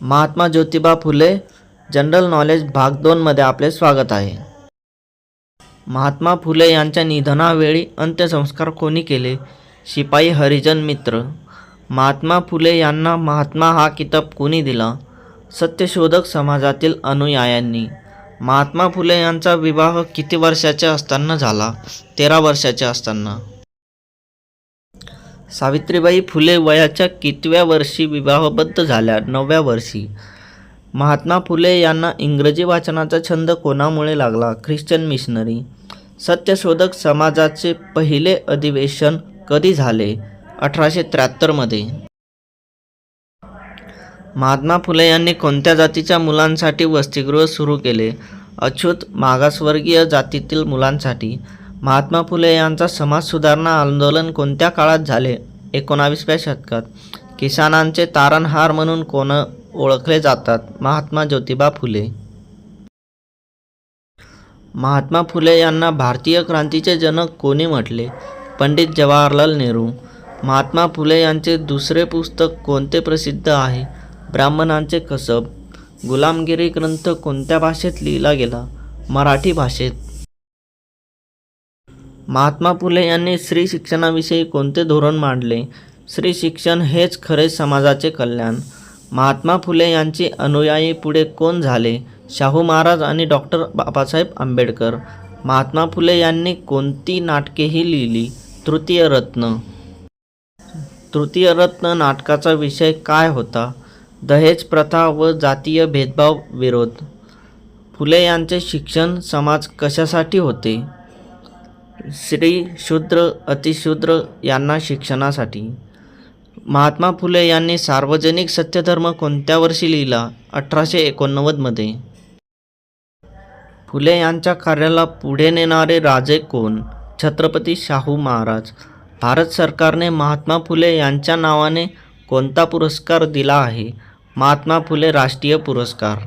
Mahatma Jyotiba Phule general knowledge भाग 2 मध्ये आपले स्वागत आहे. महात्मा फुले यांच्या निधनावेळी अंत्यसंस्कार कोणी केले? शिपाई हरिजन मित्र. महात्मा फुले यांना महात्मा हा किताब कोणी दिला? सत्यशोधक समाजातील अनुयायांनी. महात्मा फुले यांचा विवाह किती वर्षाचे असताना झाला? 13 वर्षाचे असताना. सावित्रीबाई फुले वयाच्या कितव्या वर्षी विवाहबद्ध झाल्या? 9व्या वर्षी. महात्मा फुले यांना इंग्रजी वाचनाचा छंद कोणामुळे लागला? Christian missionary. सत्यशोधक समाजाचे पहिले अधिवेशन कधी झाले? 1873 मध्ये. महात्मा फुले यांनी कोणत्या जातीच्या मुलांसाठी वसतिगृह सुरू केले? अछूत मागासवर्गीय जातीतील मुलांसाठी. महात्मा फुले यांचा समाज सुधारणा आंदोलन कोणत्या काळात झाले? 19व्या शतकात. किसानांचे तारणहार म्हणून कोण ओळखले जातात? महात्मा ज्योतिबा फुले. महात्मा फुले यांना भारतीय क्रांतीचे जनक कोणी म्हटले? पंडित जवाहरलाल नेहरू. महात्मा फुले यांचे दुसरे पुस्तक कोणते प्रसिद्ध आहे? ब्राह्मणांचे कसब. गुलामगिरी ग्रंथ कोणत्या भाषेत लिहिला गेला? मराठी भाषेत. महात्मा फुले यांनी स्त्री शिक्षणाविषयी कोणते धोरण मांडले? स्त्री शिक्षण हेच खरे समाजाचे कल्याण. महात्मा फुले यांचे अनुयायी पुढे कोण झाले? शाहू महाराज आणि डॉक्टर बाबासाहेब आंबेडकर. महात्मा फुले यांनी कोणती नाटकेही लिहिली? तृतीय रत्न. तृतीय रत्न नाटकाचा विषय काय होता? दहेज प्रथा व जातीय भेदभाव विरोध. फुले यांचे शिक्षण समाज कशासाठी होते? स्त्री, शूद्र, अतिशूद्र यांना शिक्षणासाठी. महात्मा फुले यांनी सार्वजनिक सत्यधर्म कोणत्या वर्षी लिहिला? 1889 मध्ये. फुले यांच्या कार्याला पुढे नेणारे राजे कोण? छत्रपती शाहू महाराज. भारत सरकारने महात्मा फुले यांच्या नावाने कोणता पुरस्कार दिला आहे? महात्मा फुले राष्ट्रीय पुरस्कार.